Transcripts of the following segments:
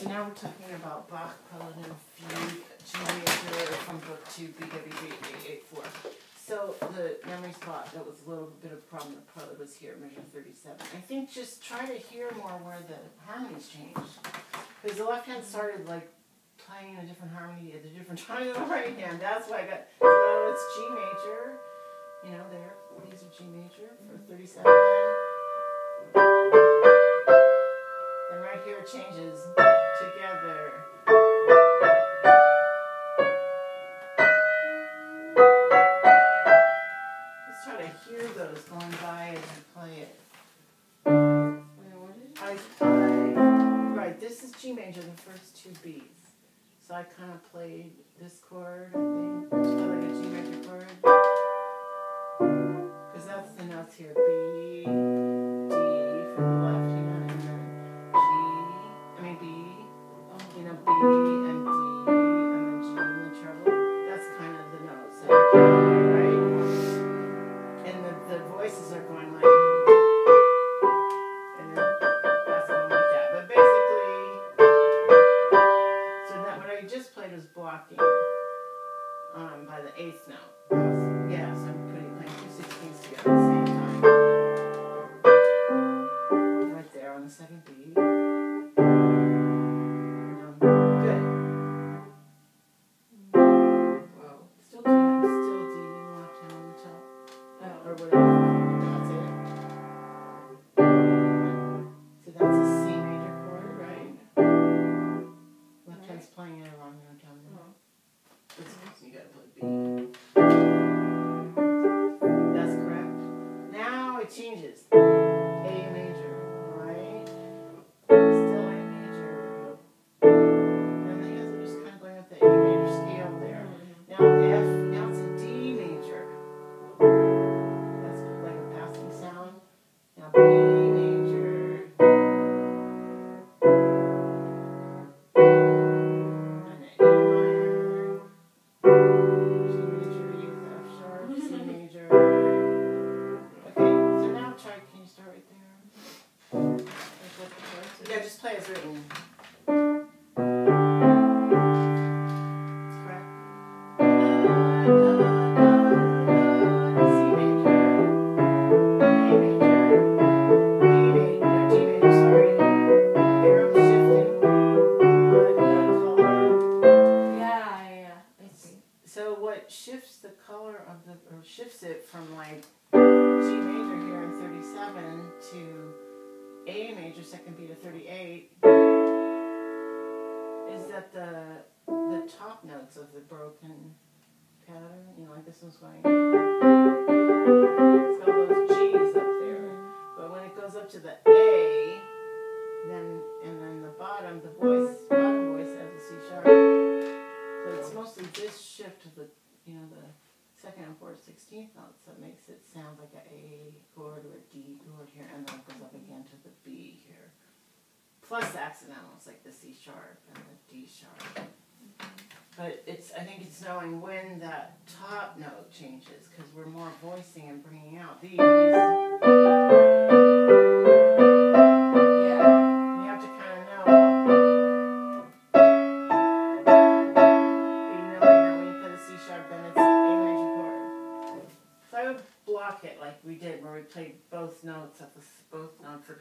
So now we're talking about Bach Prelude Fugue, G major from Book 2, BWV 884. So the memory spot, that was a little bit of a problem. The prelude was here, measure 37. I think just try to hear more where the harmonies changed. Because the left hand started like playing a different harmony at a different time than the right hand. That's why I got, so it's G major. You know, there, these are G major for 37. And right here it changes together. Just try to hear those going by as you play it. Right, this is G major, the first two beats. So I kind of played this chord, I think. Just play like a G major chord. Because that's the notes here. B, D for the left hand, and then B, you know, B and D, and then G in the treble. That's kind of the notes that are playing, right? And the voices are going like, and then that's going like that. But basically, so that what I just played was blocking by the eighth note. Yeah, so I'm playing 2 16ths together at the same time. Right there on the second beat. Good. Whoa. Still D in the left hand on the top. Oh. Or whatever. That's it. So that's a C major chord, right? Left hand's playing it wrong now, tell me. You gotta play B. That's correct. Now it changes. A major, right? Still A major. And the hands are just kind of going up the A major scale there. Now F, now it's a D major. That's like a passing sound. Now B major. And A minor. G major, E with F sharp, C major. Okay, so now try, can you start right there? Yeah, just play as written. That's correct. C major, A major, D major, G major, sorry. Arrow shifting, color. Yeah, I see. So what shifts the color of the, or shifts it from like G major here in 37 to A major, second beat of 38, is that the top notes of the broken pattern, you know, like this one's going, it's got all those G's up there, but when it goes up to the A, then, and then the bottom voice has a C sharp. So it's mostly this shift of the, you know, the second and fourth 16th notes that makes it sound like an A chord or a D chord here, and then it goes up again to the B here. Plus the accidentals like the C sharp and the D sharp. But it's, I think it's knowing when that top note changes, because we're more voicing and bringing out these. It like we did where we played both notes of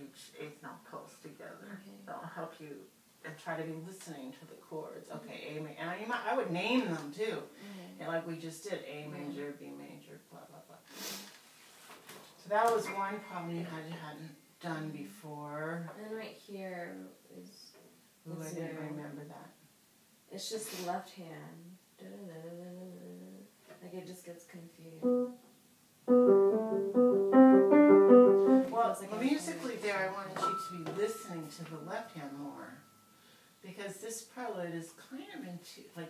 each eighth note pulse together. Okay. That'll help you and try to be listening to the chords. Okay, A major, and I would name them too. And like we just did, A major, B major, blah blah blah. So that was one probably you hadn't done before. And then right here is. Ooh, I didn't remember that. It's just the left hand. Like it just gets confused. Well, musically there, I wanted you to be listening to the left hand more, because this prelude is kind of in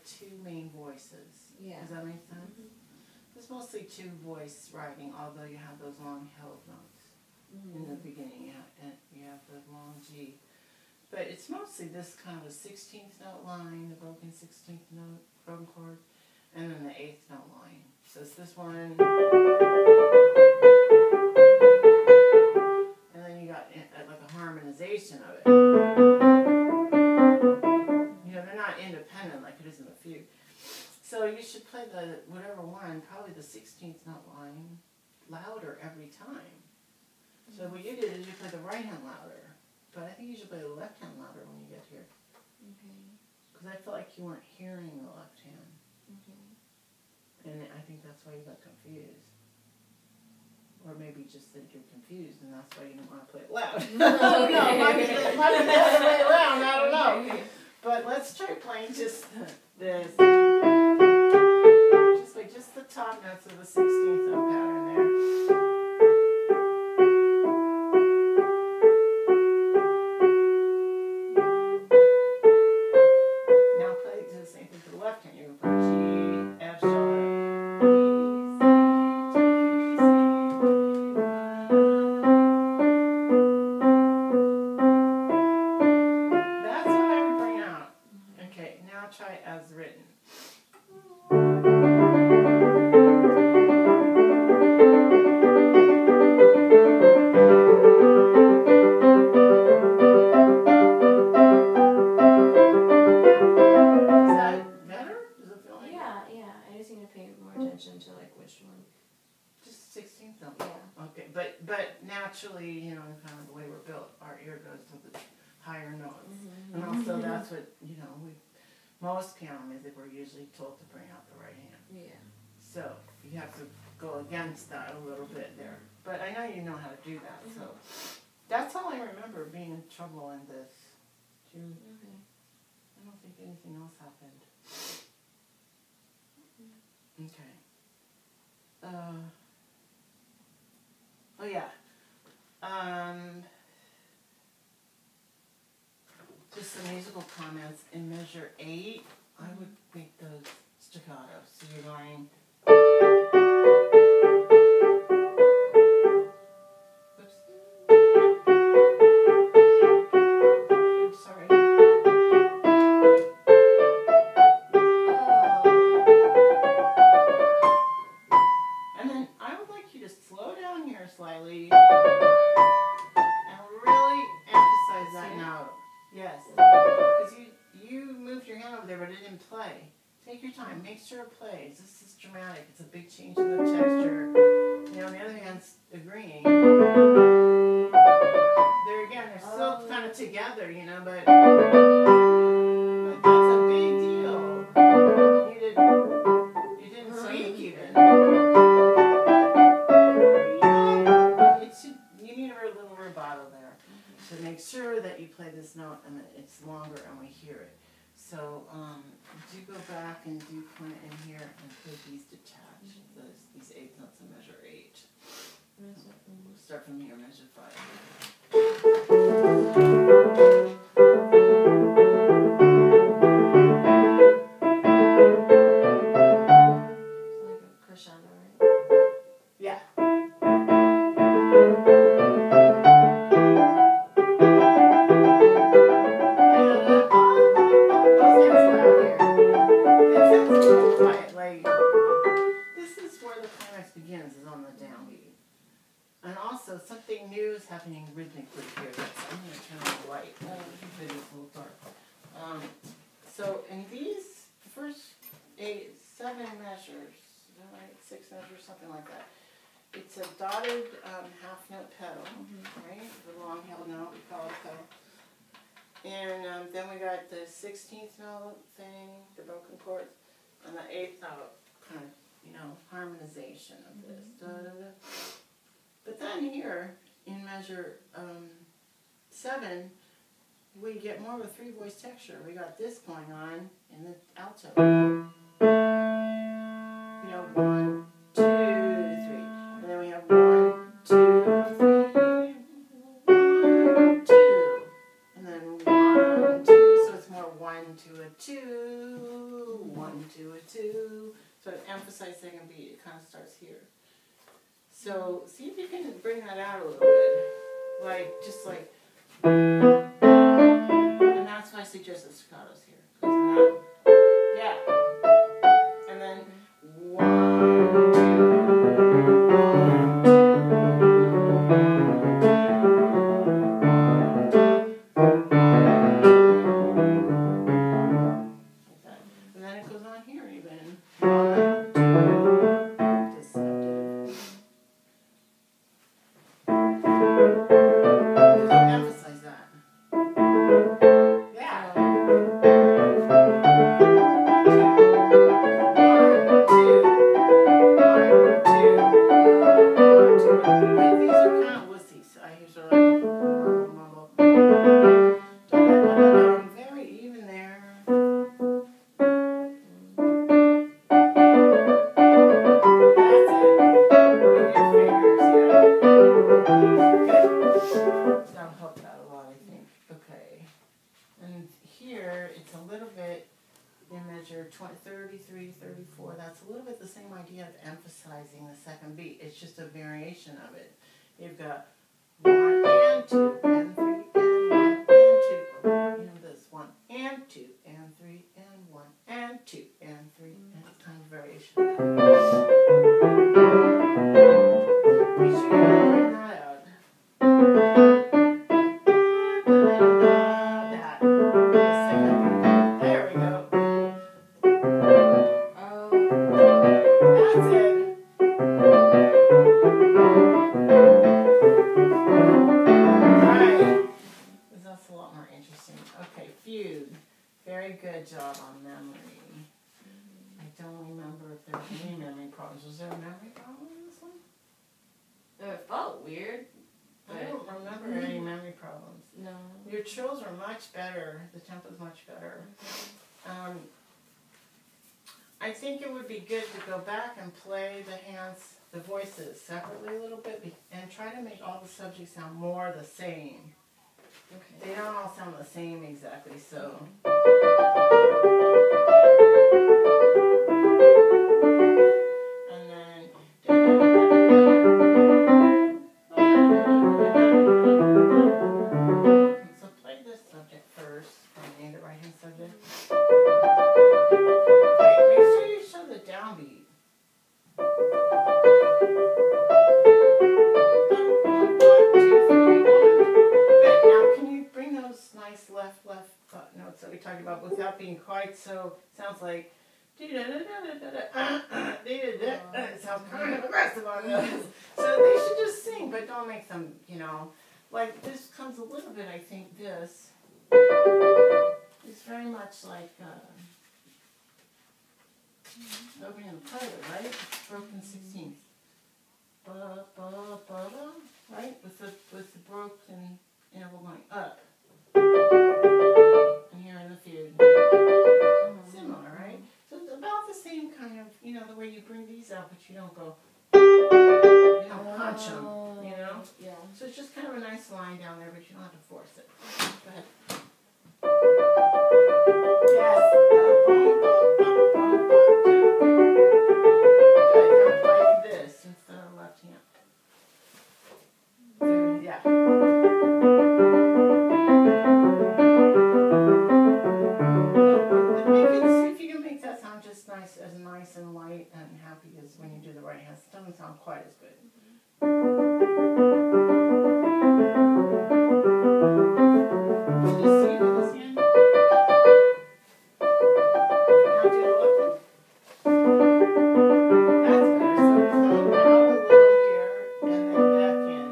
two main voices. Yeah. Does that make sense? It's mostly two voice writing, although you have those long held notes in the beginning. You have the long G, but it's mostly this kind of a 16th note line, the broken 16th note, broken chord, and then the 8th note line. So it's this one. And then you got like a harmonization of it. should play the whatever one, probably the 16th note line, louder every time. So what you did is you play the right hand louder, but I think you should play the left hand louder when you get here. Okay. Because I felt like you weren't hearing the left hand. Okay. And I think that's why you got confused. Or maybe you just think you're confused and that's why you didn't want to play it loud. No, it might be the other way around, I don't know. But let's try playing just this. Just play just the top notes of the 16th note pattern there. Now play do the same thing for the left hand. You're going to play G, F sharp, B, C, G, C. That's what I would bring out. Okay, now try as written. Is that better? Does it feel like Yeah, yeah. I just need to pay more attention to like which one. just 16th note? Yeah. Okay, but naturally, you know, kind of the way we're built, our ear goes to the higher notes. And also that's what, you know, most piano music we're usually told to bring out the right hand. Yeah. So you have to go against that a little bit there. But I know you know how to do that, so that's all I remember being in trouble in this. Okay. I don't think anything else happened. Okay. Oh yeah. Just some musical comments. In measure 8, I would make those staccato. So you're going. Oops. Oops, sorry. And then I would like you to slow down here slightly and really emphasize that note. Yes. Because you moved your hand over there, but it didn't play. Take your time. Make sure it plays. This is dramatic. It's a big change in the texture. You know, on the other hand, agreeing. There again, they're still kind of together, you know, but that's a big deal. You didn't speak even. You need a little rubato there to make sure that you play this note and that it's longer and we hear it. So do go back and do point in here and play these detached, these 8th notes in measure 8. We'll start from here, measure 5. Like a crescendo, right? Yeah. Begins is on the downbeat. And also something new is happening rhythmically here. I'm going to turn on the light. It's a little dark. So in these first 7 measures, 6 measures, something like that. It's a dotted half note pedal, right? The long held note, we call it a pedal. And then we got the 16th note thing, the broken chords, and the 8th note kind of, you know, harmonization of this. Da, da, da. But then here, in measure 7, we get more of a 3-voice texture. We got this going on in the alto. You know, 1, 2, 3. And then we have 1, 2, 3. 1, 2. And then 1, 2. So it's more 1 to a 2. 1 to a 2. So to emphasize second beat, it kind of starts here. So see if you can bring that out a little bit. Like, just like, and that's why I suggest the staccatos here. That, yeah. And then 1, 2. Like that. And then it goes on here even. 20, 33, 34. That's a little bit the same idea of emphasizing the second beat. It's just a variation of it. You've got 1 and 2 and 3 and 1 and 2. You know this 1 and 2 and 3 and 1 and 2 and 3 and kind of variation of that. Make sure you bring that out. That. The second beat. There we go. That's it. Right. That's a lot more interesting. Okay, fugue. Very good job on memory. I don't remember if there were any memory problems. Was there a memory problem in this one? It felt weird. I don't remember any memory problems. No. Your trills are much better. The tempo's much better. I think it would be good to go back and play the hands, the voices separately a little bit and try to make all the subjects sound more the same. Okay. They don't all sound the same exactly, so. And then. So play this subject first, the right hand subject. Okay, make sure you show the downbeat. Nice left notes that we talked about without being quite so. Sounds like it sounds kind of aggressive on those. So they should just sing, but don't make them, you know, like this comes a little bit. I think this is very much like opening the private, right? It's broken 16th. Right? With the broken interval going up. And here in the fugue. Similar, right? So it's about the same kind of, you know, the way you bring these out, but you don't go, you don't punch them, you know? Yeah. So it's just kind of a nice line down there, but you don't have to force it. Go ahead. Yes. Good. Now play this instead of left hand. So, yeah. Nice and light and happy as when you do the right hand. It doesn't sound quite as good. Did you see with this hand? Now do the left hand. That's better. So come out a little here and then back in.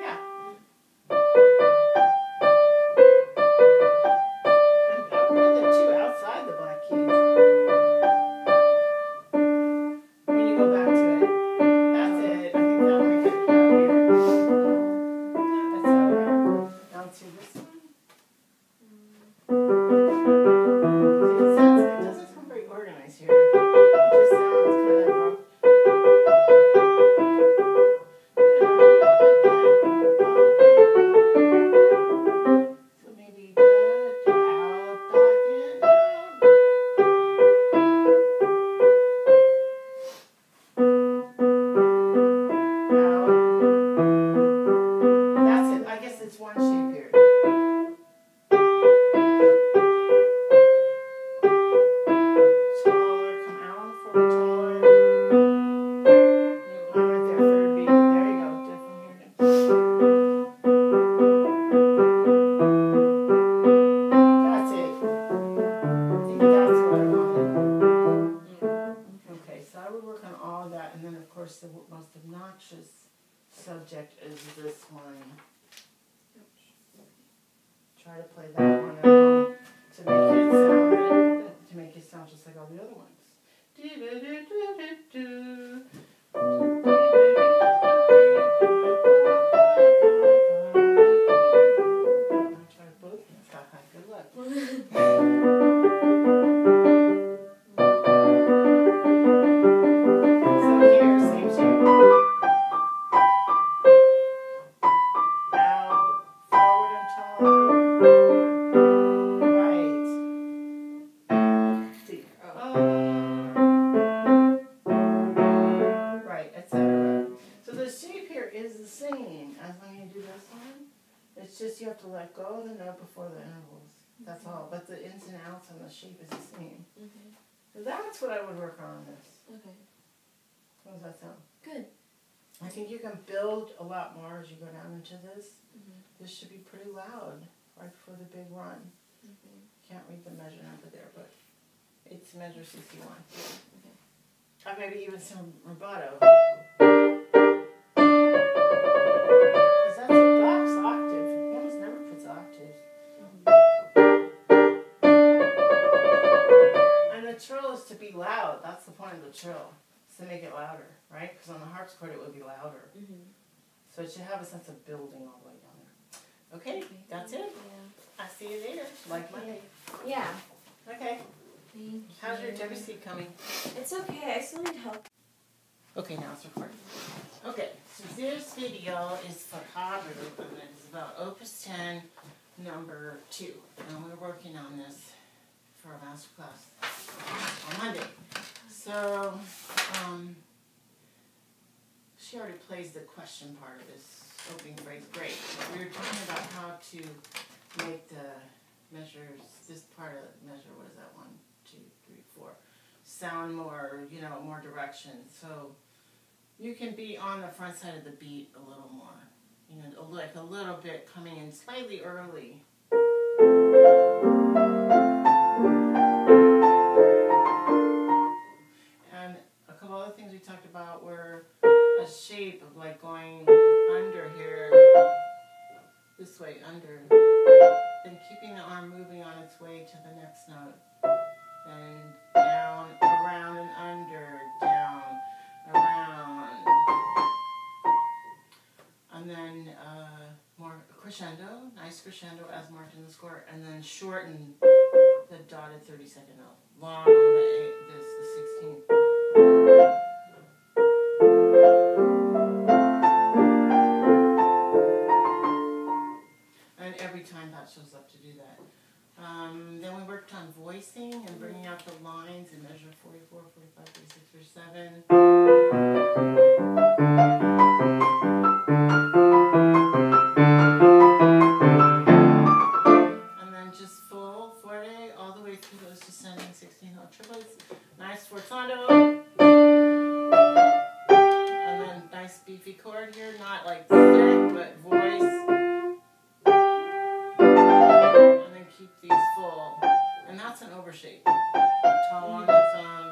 Yeah. Outside the black keys. When you go back to it. That's it. I think that'll make it happier. That's alright. Down to this one. It doesn't sound very organized here. It just sounds kind of so maybe out, back in, That's it. I guess it's one shape here. Taller, come out for the taller. I'm right there, third beat. There you go. Different here. That's it. I think that's what I wanted. Okay, so I would work on all of that, and then of course the most obnoxious subject is this one. Try to play that one at home to make it sound just like all the other ones. I tried both hands. Good luck. So here, same shape. Out, forward and taller. It's just you have to let go of the note before the intervals. That's all. But the ins and outs and the shape is the same. Okay. So that's what I would work on this. Okay. How does that sound? Good. I think you can build a lot more as you go down into this. Mm-hmm. This should be pretty loud right before the big run. Okay. Can't read the measure number there, but it's measure 61. Okay. Or maybe even some rubato. Because that's a box octave. He almost never puts octaves. And the trill is to be loud. That's the point of the trill. Is to make it louder, right? Because on the harpsichord it would be louder. So it should have a sense of building all the way down there. Okay, that's it. Yeah. I'll see you later. Like Monday. Yeah. Okay. Thank you. How's your WC coming? It's okay. I still need help. Okay, now it's recording. Okay, so this video is for Habu, and it's about Opus 10, number 2. And we're working on this for a master class on Monday. So, she already plays the question part of this opening phrase. Great. We were talking about how to make the measures, this part of the measure, what is that, 1, 2, 3, 4, sound more, you know, more direction. So you can be on the front side of the beat a little more, you know, like a little bit coming in slightly early. And a couple other things we talked about were a shape of like going under here, this way under, then keeping the arm moving on its way to the next note, then down, around and under, down, around, and then more crescendo, nice crescendo as marked in the score, and then shorten the dotted 32nd note, long on the 8, the 16th. And every time that shows up to do that. Then we worked on voicing and bringing out the lines in measure 44, 45, 46, 47. And then just full forte all the way through those descending 16-note triplets. Nice sforzando. And then nice beefy chord here, not like thick, but voice. Keep these full, and that's an overshape. Tall on the thumb.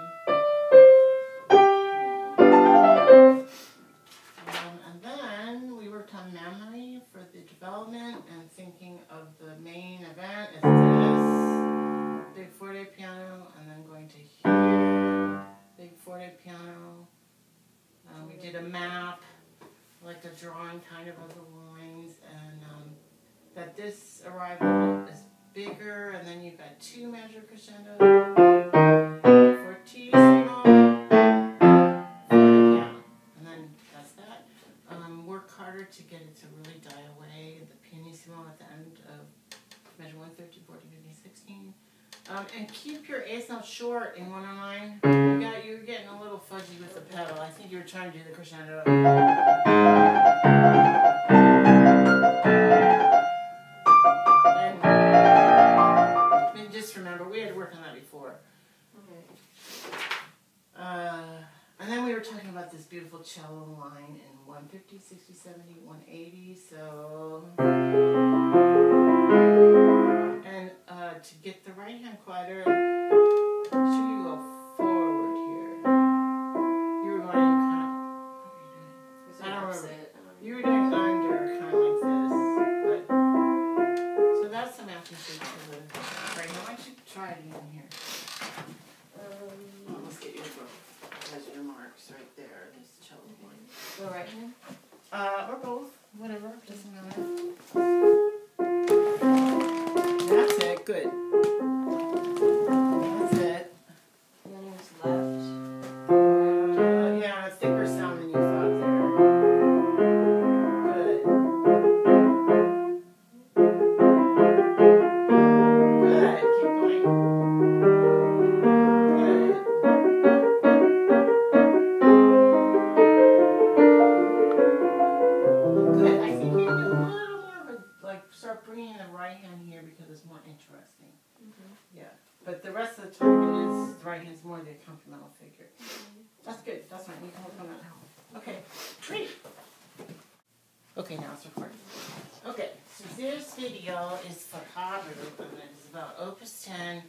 And then we worked on memory for the development and thinking of the main event is this. Big forte piano, and then going to here. Big forte piano. We did a map, like a drawing kind of the lines, and that this arrival is bigger, and then you've got 2 measure crescendo, fortissimo, piano, and then that's that. Work harder to get it to really die away, the pianissimo at the end of measure 1, 13, 14, 15, 16. And keep your 8th note short in 109. You were getting a little fuzzy with the pedal. I think you were trying to do the crescendo. Just remember, we had to work on that before. Okay. And then we were talking about this beautiful cello line in 150, 60, 70, 180. So, and to get the right hand quieter, should you go forward here? You were going kind of, what were you doing? I don't remember. You were doing under, kind of like this. But, so that's some aptitude to the right hand. Why don't you try it again here? Let's get your measure marks right there. This cello line. Go right hand? Or both. Whatever. Doesn't matter. bringing the right hand here because it's more interesting. Okay. Yeah. But the rest of the time it is, the right hand's more the accompanimental figure. That's good. That's fine. You can work on that now. Okay. Great. Okay, now it's recording. Okay, so this video is for Haru, and it's about Opus 10,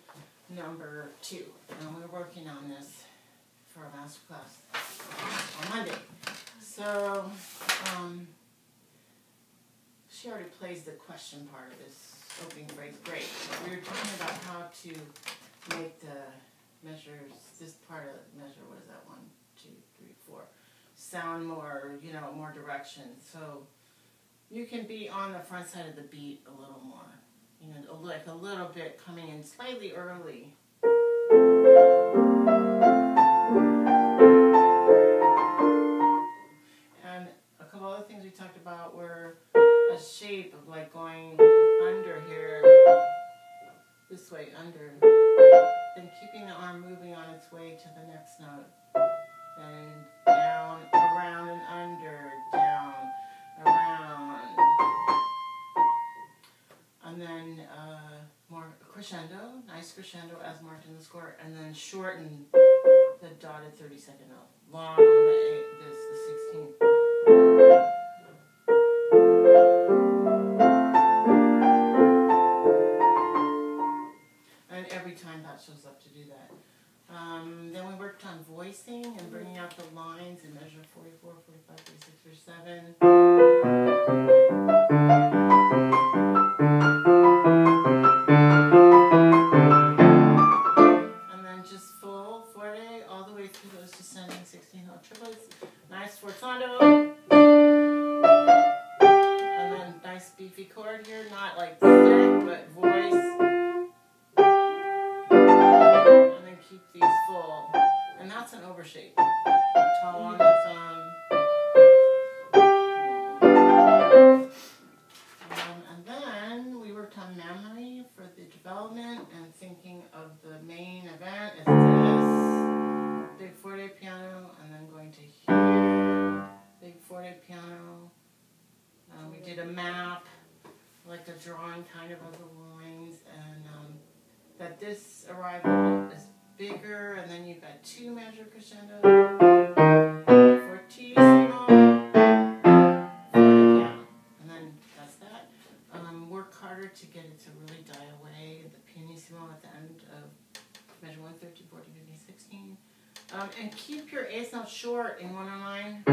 number 2. And we're working on this for our master class on Monday. So, she already plays the question part of this opening phrase. Great. But we were talking about how to make the measures, this part of the measure, what is that, 1, 2, 3, 4, sound more, more direction. So you can be on the front side of the beat a little more, like a little bit coming in slightly early. And a couple other things we talked about were a shape of like going under here, this way under, then keeping the arm moving on its way to the next note, then down, around and under, down, around, and then more crescendo, nice crescendo as marked in the score, and then shorten the dotted 32nd note, long on the 8, the 16th. And every time that shows up to do that. Then we worked on voicing and bringing out the lines in measure 44, 45, 46, 47. And then just full forte all the way through those descending 16-note triplets. Nice sforzando. And then nice beefy chord here, not like thick, but voice. Keep these full, and that's an overshape. Toe on the thumb. And then we worked on memory for the development and thinking of the main event is this big forte piano, and then going to here, big forte piano. We did a map, like a drawing kind of the lines, and that this arrival is bigger, and then you've got 2 measure crescendo, fortissimo, forte piano, and then that's that. Work harder to get it to really die away, the pianissimo at the end of measure 1, 13, 14, 15, 16. And keep your eighth note short in 109.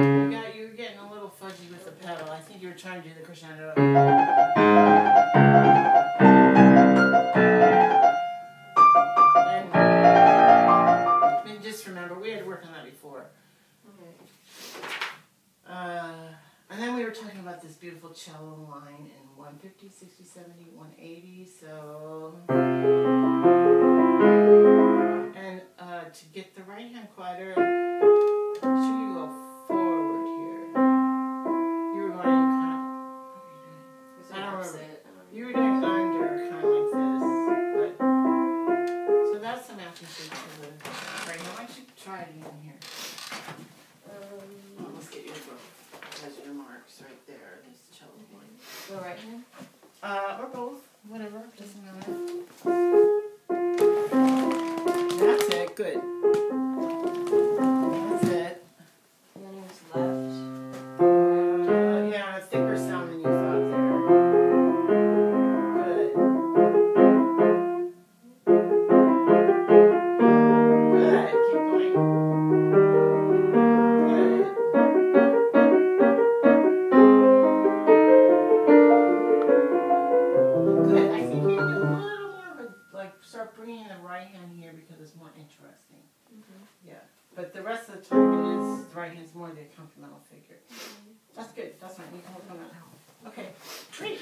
You were getting a little fudgy with the pedal. I think you were trying to do the crescendo. Just remember, we had to work on that before. Okay. And then we were talking about this beautiful cello line in 150, 60, 70, 180. So, and to get the right hand quieter, should you go forward here? You were going kind of, what were you doing? I don't remember. You were doing under, kind of like this. But, so that's some aptitude to the right hand. Why don't you try it in here? Let's get your book. There's your marks right there. This cello line. Go right hand? Or both. Whatever. Doesn't matter. That's it. Good. That's it. And then left. Yeah, a thicker sound than you thought there. Good. Good. Keep going. Good. Good. I think you can do a little more of a, like, start bringing the right hand here because it's more interesting. Yeah. But the rest of the time it is, the right hand's more the accompanimental figure. That's good. That's fine. You can work on that now. Okay. Great.